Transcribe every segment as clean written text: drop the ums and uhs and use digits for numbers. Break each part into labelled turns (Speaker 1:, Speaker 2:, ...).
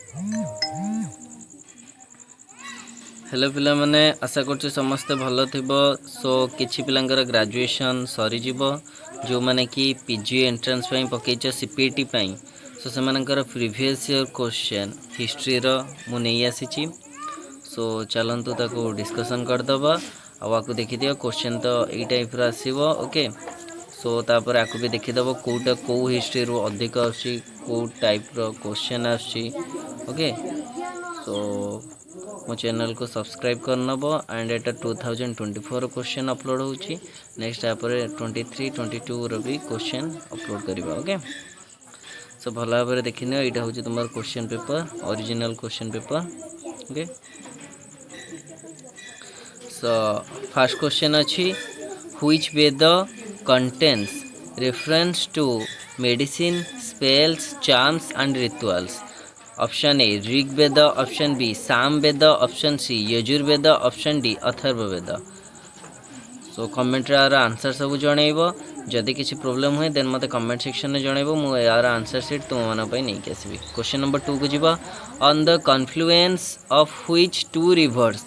Speaker 1: Hello पिला माने आशा करछु समस्ते भलो थिबो। सो किछि पिलांकर ग्रेजुएशन सरी जिवो जो माने कि पीजी एंट्रेंस पई पकेइछ सीपीटी पई। सो से मानकर प्रीवियस ईयर क्वेश्चन हिस्ट्री रो मु नै आसीछि। सो चलंतु ताको डिस्कशन कर दबा आकु देखि दियो। क्वेश्चन तो ए टाइप रो आसीबो। ओके सो तापर आकु भी देखि दबो कोटा को हिस्ट्री रो अधिक आसी को टाइप रो क्वेश्चन आसी। ओके सो मो चैनल को सब्सक्राइब कर नब एंड एटा 2024 क्वेश्चन अपलोड होची। नेक्स्ट आपरे 23 22 रो भी क्वेश्चन अपलोड करबा। ओके सो भला भाबरे देखिने एटा होची तुमार question paper original question paper. Okay so first question अछि which Veda contains reference to medicine spells charms and rituals. Option A Rigveda, option B Samaveda, option C Yajurveda, option D Atharvaveda. So comment यार answer सब जनइब। जदि किसी प्रॉब्लम हुए देन मते comment section में जनइब। मु यार आंसर सीट तुम मन पई नै के आसीबी। क्वेश्चन नंबर 2 को जिबा on the confluence of which two rivers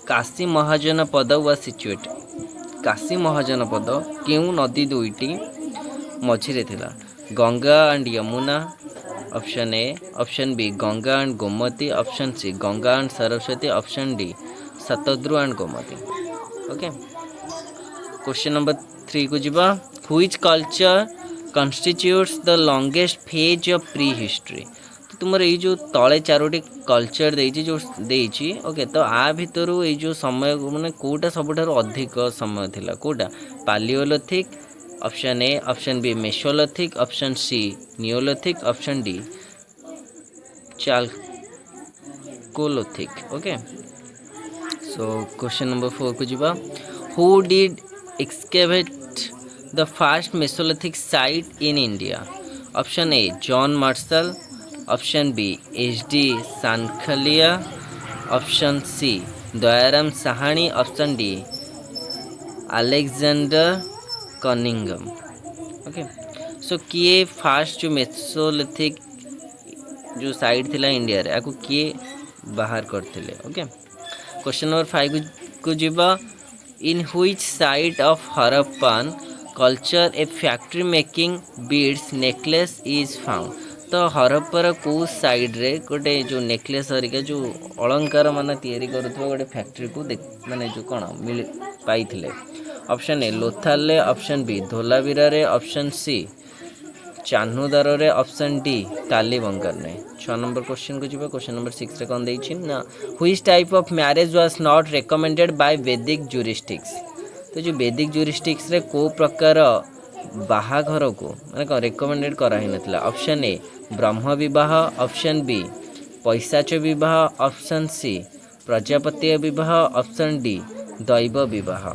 Speaker 1: Kashi Mahajanapada was situated. Kashi Mahajanapada केउ नदी दुईटी मझिरे थिला, Ganga and Yamuna option A, option B Ganga and Gomti, option C Ganga and Saraswati, option D Shatadru and Gomti. Okay question number 3 को जिबा which culture constitutes the longest phase of prehistory. तो तुमर ए जो तले चारोटी कल्चर देइछि जो देइछि। ओके तो आ भितरु ए जो समय माने कोटा सबठारु अधिक समय थिला कोटा palaeolithic, option A, option B mesolithic, option C neolithic, option D chalcolithic. Okay so question number 4 को जिबा who did excavate the first mesolithic site in India. Option A John Marshall, option B H D Sankalia, option C Dayaram Sahni, option D Alexander Cunningham. Okay so किए fast जो Mesolithic जो side थिला India रे आकु किए बाहर करथिले। ओके क्वेश्चन नंबर 5 को जिबा in which site of Harappan culture A factory making beads necklace is found. तो हरप्पर को साइड रे गोटे जो नेकलेस हरिका जो अलंकार माने तैयारी करथबो गोटे फैक्ट्री को माने जो कोन मिल पाइथिले। ऑप्शन ए लोथाले, ऑप्शन बी धोलावीरा रे, ऑप्शन सी चान्हुदार रे, ऑप्शन डी कालीबंगाल ने। 6 नंबर क्वेश्चन को जिबा क्वेश्चन नंबर 6 रे कोन देइछि ना which type of marriage was not recommended by वैदिक ज्यूरिस्टिक्स। तो जो वैदिक ज्यूरिस्टिक्स रे को प्रकार बाहाघर को माने को रिकमेंडेड करा हि नथिला। ऑप्शन ए ब्रह्म विवाह, ऑप्शन बी पैशाच विवाह, ऑप्शन सी प्रजापति विवाह, option D Daiva Vivaha.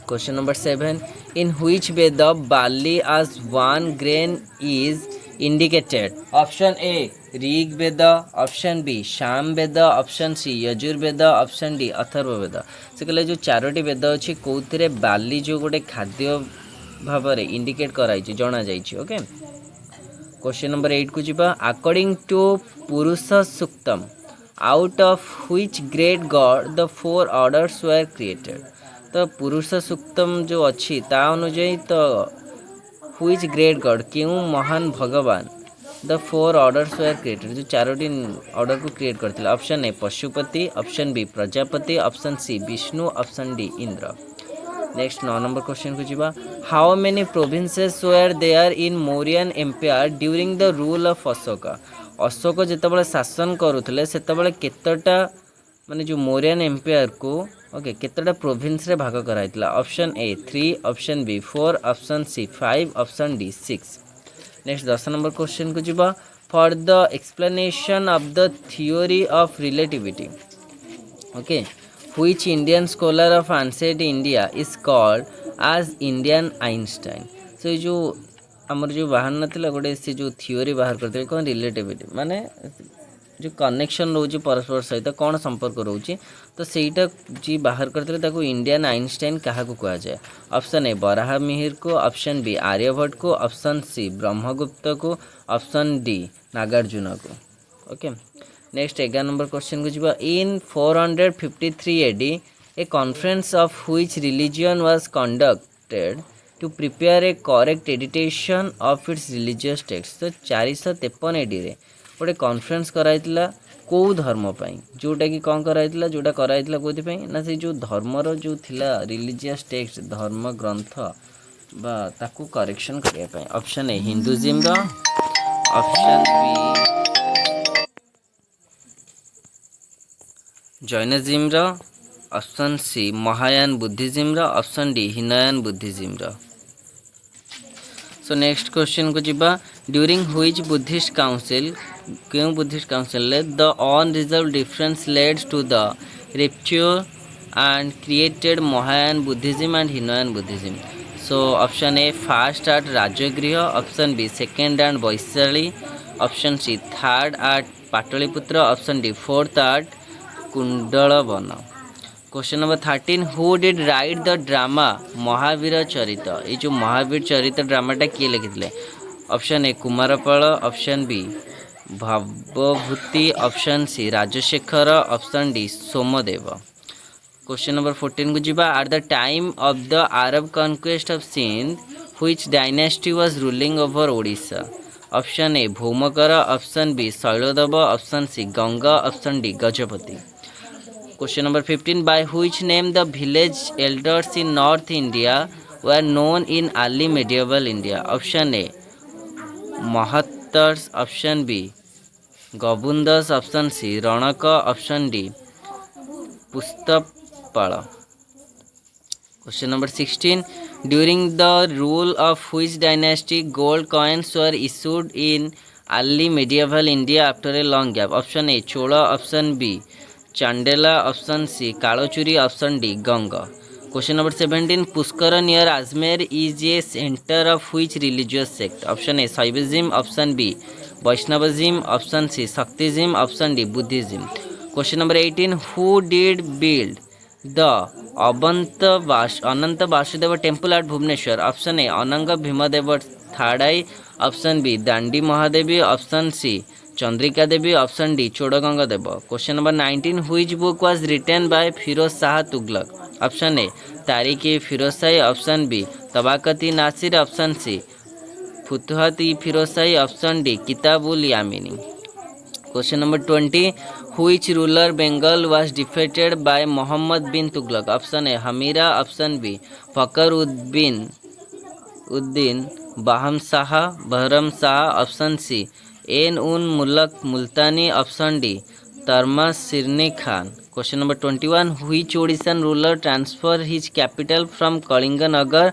Speaker 1: Question number 7 in which Veda barley as one grain is indicated। Option A Rig Veda, option B Sama Veda, option C Yajurveda, option D Atharvaveda. से कहले जो चारोटी वेद अछि कोउथिरे बाली जो गोटे खाद्य भाबरे इंडिकेट कराइछि जणा जाइछि। ओके क्वेश्चन नंबर 8 को जिबा according to Purusha Suktam out of which great god the four orders were created. तो पुरुष सूक्तम जो अच्छी ता अनुଯାयी तो व्हिच ग्रेट गॉड क्यों महान भगवान the four orders were created जो चारोटी ऑर्डर को क्रिएट करथिले। Option A Pashupati, option B Prajapati, option C Vishnu, option D Indra. Next 9 number question को जिबा how many provinces were there in Mauryan empire during the rule of Ashoka. Ashok जेतेबेले शासन करुथिले सेतेबेले केतटा माने जो मौर्यन एम्पायर को ओके केतटा प्रोविंस रे भाग कराइतला। Option A 3, option B 4, option C 5, option D 6। Next 10 number question को जिबा for the explanation of the theory of relativity. Okay which Indian scholar of ancient India is called as Indian Einstein. से जो हमर जो बाहर नथिला गोटे से जो थ्योरी बाहर करते कोन रिलेटिविटी माने जो कनेक्शन रोचे परस्पर सहित कौन संपर्क रोचे तो ସେଇଟା जी बाहर करते ताको इंडियन आइंस्टाइन क्या कह जाए। ऑप्शन ए बराह मिहिर को, ऑप्शन बी आर्यभट्ट को, ऑप्शन सी ब्रह्मगुप्त को, ऑप्शन डी नागार्जुन को। ओके नेक्स्ट 11 नंबर क्वेश्चन को जीवा in 453 AD a conference of which religion was conducted to prepare a correct edition of its religious text. तो 453 एडी रे गोटे conference कराइतला को धर्म पाई जोटा कि कौन कराइतला जोटा कराइतला कोथि पाई ना से जो धर्मर जो थिला रिलीजियस टेक्स्ट धर्म ग्रंथ बा ताकू करेक्शन करिया पाई। ऑप्शन ए हिंदुइज्म रो, ऑप्शन बी जैनिज्म रो, ऑप्शन सी महायान बुद्धिज्म रो, ऑप्शन डी हिनयान बुद्धिज्म रो। सो नेक्स्ट क्वेश्चन को जीवा ड्यूरिंग व्हिच बुद्धिस्ट काउंसिल क्यों Buddhist council the unresolved difference leads to the rupture and created Mahayana Buddhism and Hinayana Buddhism. So option A first at Rajgriha, option B second at Vaishali, option C third at Pataliputra, option D fourth at Kundalvan. Question number 13 who did write the drama Mahavir Charit. ये जो महावीर चरित ड्रामाटा किए लिखिले? Option A Kumarapala, option B Bhavabhuti, option C Rajashekhara, option D Somadeva. Question number 14 को जीवा at the time of the Arab conquest of Sindh which dynasty was ruling over Odisha. Option A Bhaumakara, option B Shaildev, option C Ganga, option D Gajapati. Question number 15 by which name the village elders in North India were known in early medieval India? Option A Mahattars, option B Gavundas, option C Ranaka, option D Pustapala. Question number 16 during the rule of which dynasty gold coins were issued in early medieval India after a long gap? Option A Chola, option B Chandela, option C Kalachuri, option D Ganga. Question number 17 Pushkar near Ajmer is a centre of which religious sect? Option A Shaivism, option B Vaishnavism, option C Shaktism, option D Buddhism. Question number 18 who did build the Ananta Vasudeva temple at Bhubaneswar? Option A Anang Bhimdev थाड़ाई, option B Dandi Mahadevi, option C Chandrika Devi, option D Chodaganga Dev. Question number 19 which book was written by Firoz Shah Tughlaq? Option A Tarikh e Firoz Shahi, option B Tabaqat Nasir, option C Futuhat e Firoz Shahi, option D Kitabul Yamini. Question number 20 which ruler Bengal was defeated by Mohammad bin Tughlaq? Option A Hamira, option B Fakhr uddin Baham Shah Bahram Shah, option C Ain ul Mulk Multani, option D Tarma Shirin Khan. Question number 21 which Odishan ruler transfer his capital from Kalinga Nagar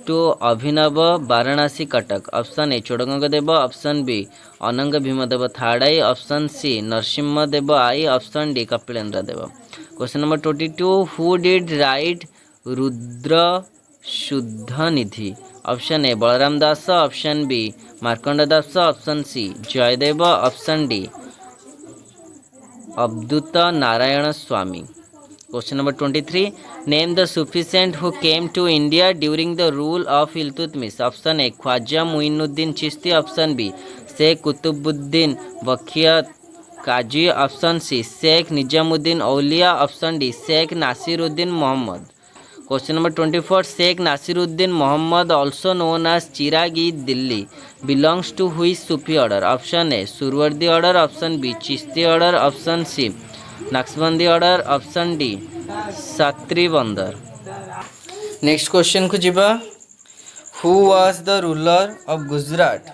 Speaker 1: to Abhinava Varanasi Cuttack? Option A Chodaganga Dev, option B Anang Bhimdev थाड़ाई, option C Narasimha Dev I, option D Kapilendra Dev. Question number 22 who did write Rudra Sudha Nidhi? Option A Balaram Das, option B Markanda Das, option C Jayadev, option D Avadhuta Narayan Swami. Question number 23 name the Sufi saint who came to India during the rule of Iltutmish? Option A Khwaja Moinuddin Chishti, option B Sheikh Qutbuddin Bakhtiyar Kaki, option C Sheikh Nizamuddin Auliya, option D Sheikh Nasiruddin Mohammad. Question number 24 Sheikh Nasiruddin Mohammad also known as Chiragi Delhi belongs to which Sufi order? Option A Suhrawardi order, option B Chishti order, option C Naqshbandi order, option D Shattari बंदर। Next question को जीवा who was the ruler of Gujarat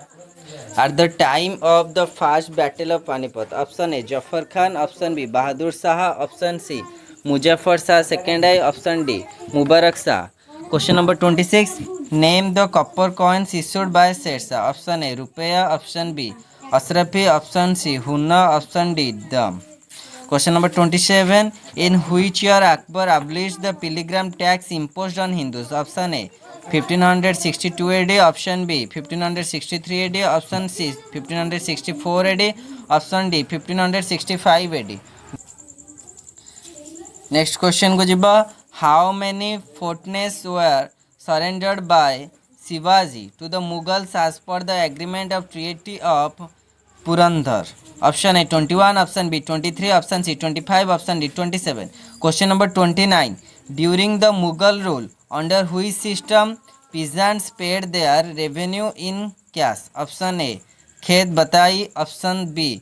Speaker 1: at the time of the first battle of Panipat? Option A Zafar Khan, option B Bahadur Shah, option C Muzaffar Shah second I, option D Mubarak Shah. Question number 26 name the copper coins issued by Sher Shah? Option A rupaya, option B Ashrafi, option C Hunna, option D Dam. Question number 27 in which year Akbar abolished the pilgrim tax imposed on Hindus? Option A 1562 AD, option B 1563 AD, option C 1564 AD, option D 1565 AD। Next question को जीवा how many fortresses were surrendered by Shivaji to the Mughals as per the agreement of treaty of Purandhar. Option A 21, option B 23, option C 25, option D 27. Question number 29. During the Mughal rule, under which system peasants paid their revenue in cash? Option A Khet Batai, option B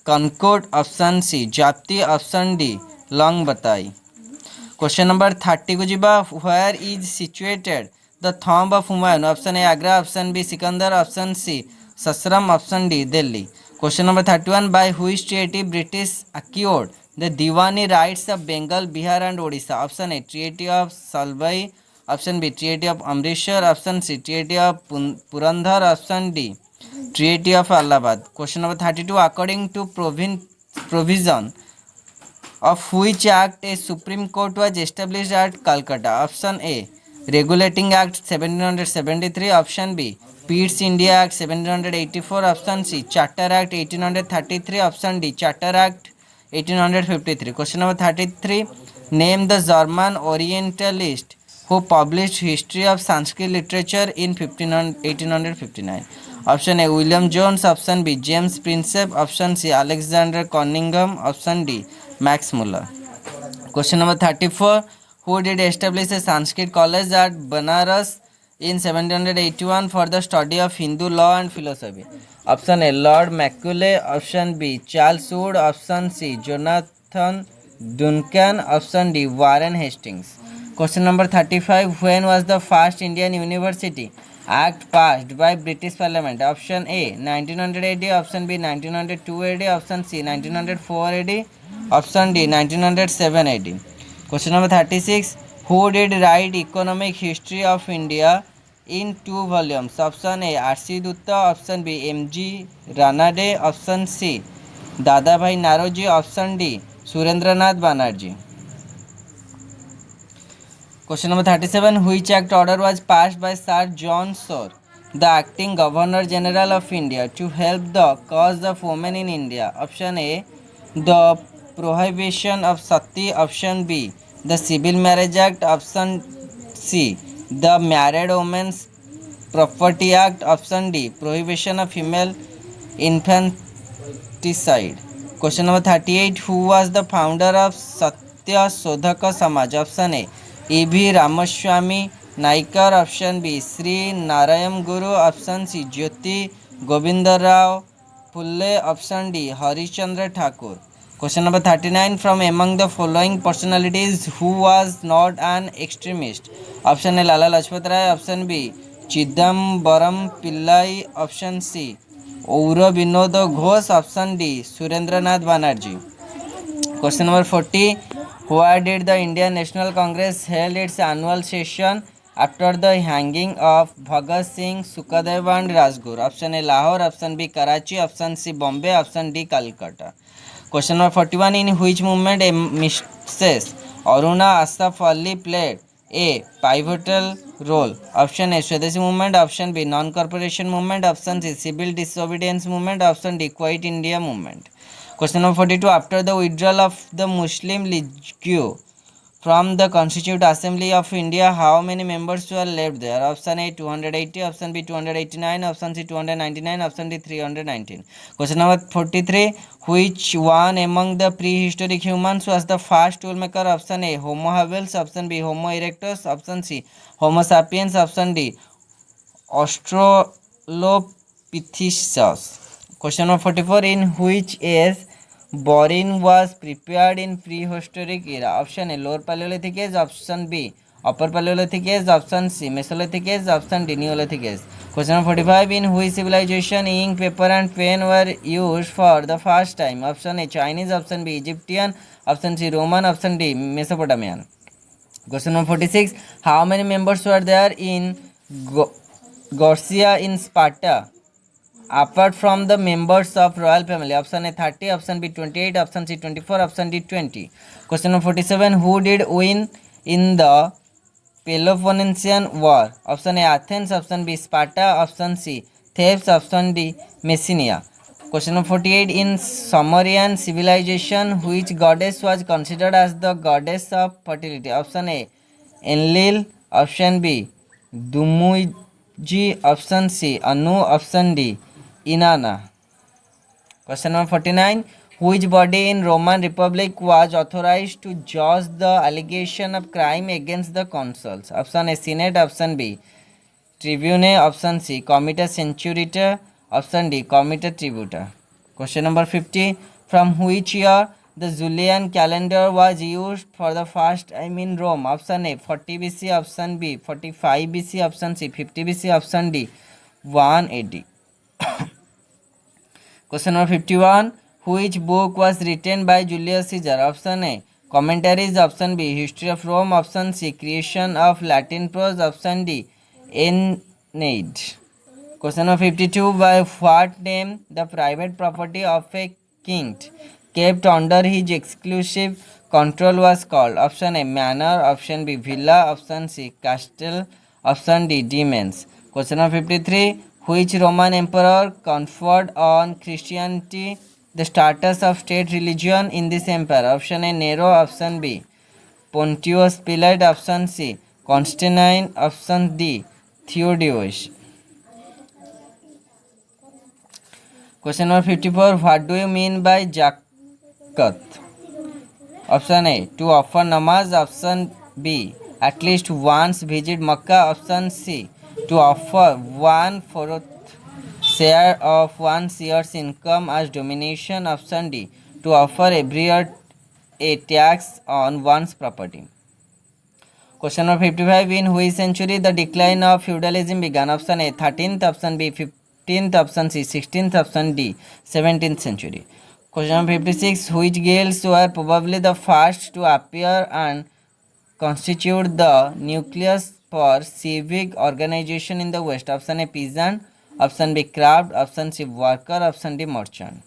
Speaker 1: Concord, option C Japti, option D Long Batai. Question number 30 को जिबा. Where is situated the tomb of Humayun? Option A Agra, option B Sikandar, option C Sasram, option D Delhi. Question number 31. By which treaty British acquired the Diwani rights of Bengal, Bihar and Odisha? Option A Treaty of Salbai, option B Treaty of Amritsar, option C Treaty of Purandhar, option D Treaty of Allahabad. Question number 32. According to provision of which act a Supreme Court was established at Calcutta? Option A Regulating Act 1773, option B Peats India Act 1784, option C Charter Act 1833, option D Charter Act 1853. Question number 33. Name the German Orientalist who published History of Sanskrit Literature in 1859. Option A William Jones, option B James Prinsep, option C Alexander Cunningham, option D Max Muller. Question number 34. Who did establish a Sanskrit college at Banaras in 1781 for the study of Hindu law and philosophy? Option A Lord Macaulay, option B Charles Wood, option C Jonathan Duncan, option D Warren Hastings. Question number 35. When was the first Indian University Act passed by British Parliament? Option A 1900 AD, option B 1902 AD, option C 1904 AD, option D 1907 AD. Question number 36. Who did write Economic History of India in 2 volumes? Option A R.C. Dutta, option B M.G. Ranade, option C Dadabhai Naroji, option D Surendranath Banerjee. Question number 37. Which act order was passed by Sir John Shore, the acting Governor General of India, to help the cause of women in India? Option A the Prohibition of Sati, option B the Civil Marriage Act, option C the Married Women's Property Act, option D Prohibition of Female Infanticide. Question number 38. Who was the founder of Satya Sodhaka Samaj? Option A E.V. Ramaswamy Naikar, option B Sri Narayam Guru, option C Jyoti Govinda Rao Phule, option D Harishchandra Thakur. Question number 39. From among the following personalities, who was not an extremist? Option A Lala Lajpat Rai, option B Chidambaram Pillai, option C Aura Vinoda Ghosh, option D Surendranath Banerjee. Question number 40. Where did the Indian National Congress held its annual session after the hanging of Bhagat Singh, Sukhdev and Rajguru? Option A Lahore, option B Karachi, option C Bombay, option D Calcutta. Question number 41. In which movement a Mrs. Aruna Asaf Ali played a pivotal role? Option A Swadeshi movement, option B non-corporation movement, option C civil disobedience movement, option D Quiet India movement. Question number 42. After the withdrawal of the Muslim League from the Constituent Assembly of India, how many members were left there? Option A 280, option B 289, option C 299, option D 319. Question number 43. Which one among the prehistoric humans was the first toolmaker? Option A Homo habilis, option B Homo erectus, option C Homo sapiens, option D Australopithecus. Question number 44. In which age boring was prepared in prehistoric era? Option A Lower Paleolithic age, option B Upper Paleolithic age, option C Mesolithic age, option D Neolithic age. Question number 45. In which civilization ink, paper and pen were used for the first time? Option A Chinese, option B Egyptian, option C Roman, option D Mesopotamian. Question number 46. How many members were there in Gorcia in Sparta apart from the members of royal family? Option A 30, option B 28, option C 24, option D 20. Question number 47. Who did win in the Peloponnesian War? Option A Athens, option B Sparta, option C Thebes, option D Messenia. Question number 48. In Sumerian civilization, which goddess was considered as the goddess of fertility? Option A Enlil, option B Dumuzi, option C Anu, option D Inanna. Question number 49. Which body in Roman Republic was authorized to judge the allegation of crime against the consuls? Option A, Senate. Option B, Tribune. Option C, Comitia Centuriata. Option D, Comitia Tributa. Question number 50. From which year the Julian calendar was used for the first time in Rome? Option A, 40 BC. Option B, 45 BC. Option C, 50 BC. Option D, 1 AD. Question number 51. Which book was written by Julius Caesar? Option A, Commentaries. Option B, History of Rome. Option C, Creation of Latin Prose. Option D, Aeneid. Question number 52. By what name the private property of a king kept under his exclusive control was called? Option A, manor. Option B, villa. Option C, castle. Option D, demesne. Question number 53. Which Roman emperor conferred on Christianity the status of state religion in this empire? Option A, Nero. Option B, Pontius Pilate. Option C, Constantine. Option D, Theodosius. Question number 54. What do you mean by zakat? Option A, to offer namaz. Option B, at least once visit Makkah. Option C, to offer 1/4 share of one's year's income as donation. Option D, to offer every year a tax on one's property. Question number 55. In which century the decline of feudalism began? Option A, 13th. Option B, 15th. Option C, 16th. Option D, 17th century. Question number 56. Which guilds were probably the first to appear and constitute the nucleus for civic organization in the West? Option A, peasant. Option B, craft. Option C, worker. Option D, merchant.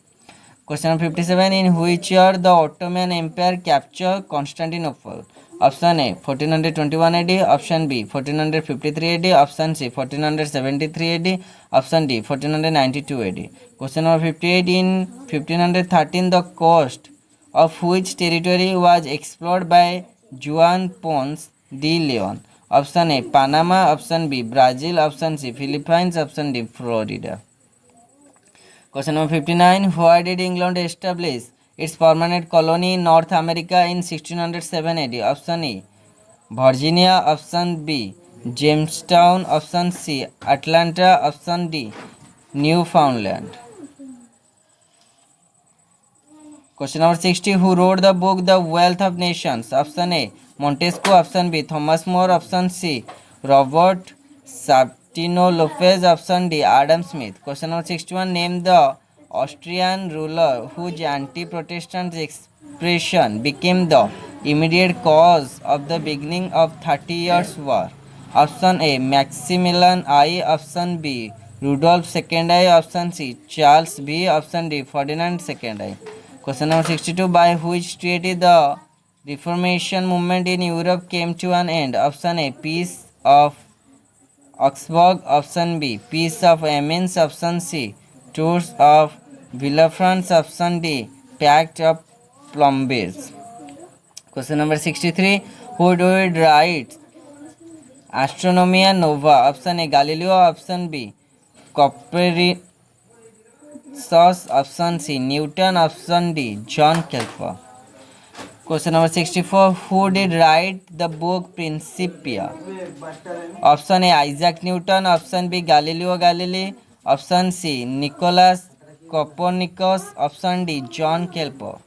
Speaker 1: Question number 57. In which year the Ottoman Empire captured Constantinople? Option A, 1421 AD. Option B, 1453 AD. Option C, 1473 AD. Option D, 1492 AD. Question number 58. In 1513, the coast of which territory was explored by Juan Ponce de Leon? Option A, Panama. Option B, Brazil. Option C, Philippines. Option D, Florida. Question number 59. Where did England establish its permanent colony in North America in 1607 AD? Option A, Virginia. Option B, Jamestown. Option C, Atlanta. Option D, Newfoundland. Question number 60. Who wrote the book The Wealth of Nations? Option A, Montesquieu. Option B, Thomas More. Option C, Robert Sabtino Lopez. Option D, Adam Smith. Question number 61. Name the Austrian ruler whose anti-Protestant expression became the immediate cause of the beginning of 30 Years' War. Option A, Maximilian I. Option B, Rudolph II I. Option C, Charles V. Option D, Ferdinand II I. Question number 62. By which treaty the Reformation movement in Europe came to an end? Option A, Peace of Augsburg. Option B, Peace of Amiens. Option C, Truce of Villafranche. Option D, Pact of Plumbers. Question number 63. Who did write Astronomia Nova? Option A, Galileo. Option B, Copernicus. Option C, Newton. Option D, John Kepler. Question number 64. Who did write the book Principia? Option A, Isaac Newton. Option B, Galileo Galilei. Option C, Nicholas Copernicus. Option D, John Kepler.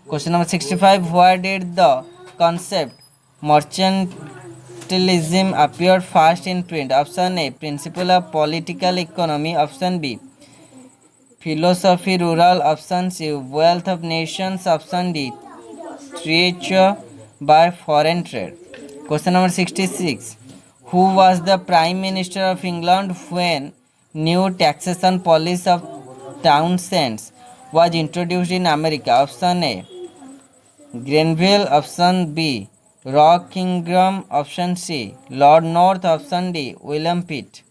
Speaker 1: Question number 65. Where did the concept mercantilism appear first in print? Option A, Principle of Political Economy. Option B, Philosophy Rural. Option C, Wealth of Nations. Option D, Treachery by Foreign Trade. Question number 66. Who was the Prime Minister of England when new taxation policy of Townsends was introduced in America? Option A, Grenville. Option B, Rockingham. Option C, Lord North. Option D, William Pitt.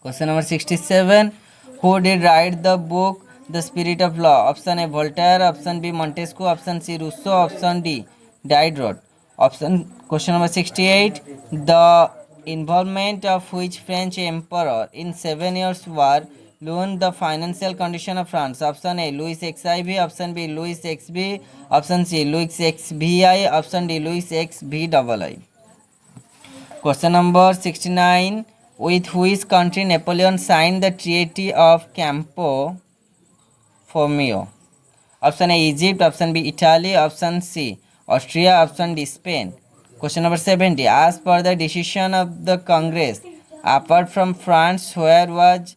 Speaker 1: Question number 67. Who did write the book The Spirit of Law? Option A, Voltaire. Option B, Montesquieu. Option C, Rousseau. Option D, Diderot. Question number 68. The involvement of which French emperor in 7 Years' War loan the financial condition of France? Option A Louis XIV, option B Louis XB, option C Louis XVI, option D Louis XVII. Question number 69. With which country Napoleon signed the Treaty of Campo Formio? Option A Egypt, option B Italy, option C Austria, option D Spain. Question number 70. As per the decision of the Congress, apart from France, where was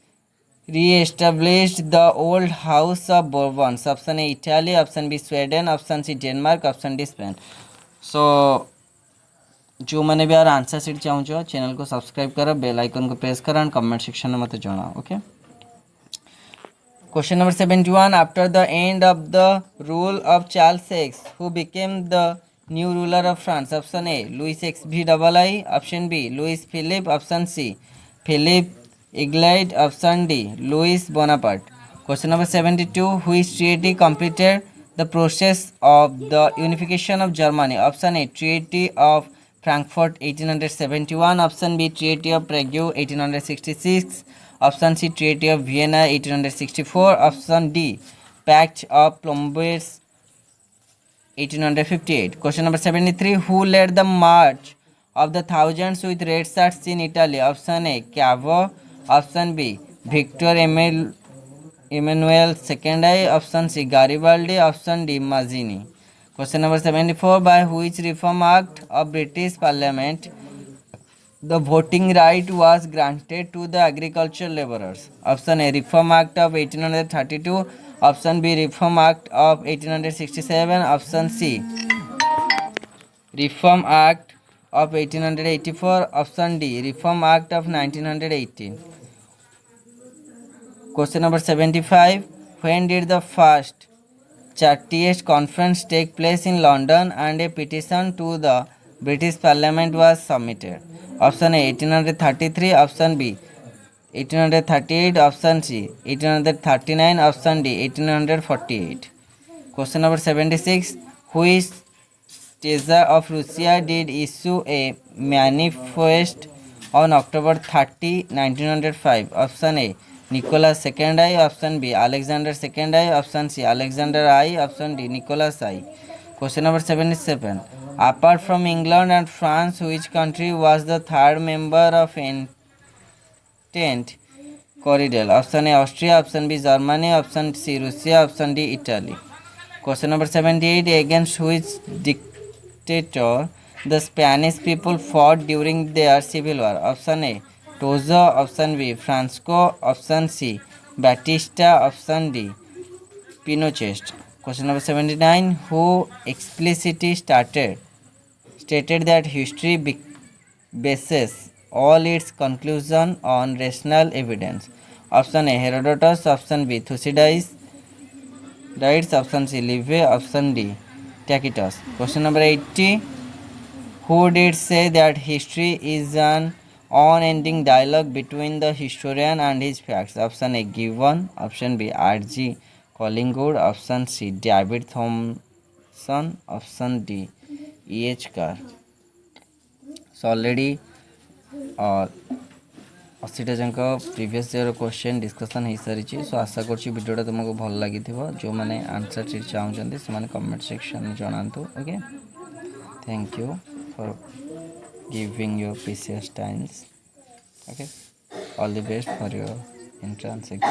Speaker 1: re-established the old House of Bourbon? Option A Italy, option B Sweden, option C Denmark, option D Spain. So जो मैंने भी यार answer sheet चाहूँ channel को subscribe करो, bell icon को press करो and comment section में मत जनाओ. Okay. Question number 71. After the end of the rule of Charles VI, who became the new ruler of France? Option A Louis XVII, option B Louis Philippe, option C Philippe Eglet, option D Louis Bonaparte. Question number 72. Which treaty completed the process of the unification of Germany? Option A Treaty of Frankfurt 1871, option B Treaty of Prague 1866, option C Treaty of Vienna 1864, option D Pact of Plombiers 1858. Question number 73. Who led the march of the thousands with red shirts in Italy? Option A Cavo, option B Victor Emmanuel II, option C Garibaldi, option D Mazzini. Question number 74. By which Reform Act of British Parliament the voting right was granted to the agricultural labourers? Option A Reform Act of 1832, option B Reform Act of 1867, option C Reform Act of 1884, option D Reform Act of 1918. Question number 75. When did the first Chartist Conference take place in London and a petition to the British Parliament was submitted? Option A 1833, option B 1838, option C 1839, option D 1848. Question number 76. Which Caesar of Russia did issue a manifest on October 30, 1905? Option A Nicholas II I, option B Alexander II I, option C Alexander I, option D Nicholas I. Question number 77. Apart from England and France, which country was the third member of Entente Cordial? Option A Austria, option B Germany, option C Russia, option D Italy. Question number 78. Against which dictator the Spanish people fought during their civil war? Option A Tozo, option B Franco, option C Batista, option D Pinochet. Question number 79. Who explicitly stated that history bases all its conclusion on rational evidence? Option A Herodotus, option B Thucydides, option C Livy, option D Tacitus. Question number 80. Who did say that history is an unending dialogue between the historian and his facts? Option A Gibbon, option B R.G. Collingwood, option C David Thompson, option D E.H. Carr. So already 80टा जाक previous year question discussion हो सारी. सो आशा करोटा तुमको भल लगी जो मैंने answer sheet चाहते से कमेंट सेक्शन जनातु. Okay. Thank you for giving your precious times. Okay, all the best for your entrance exam.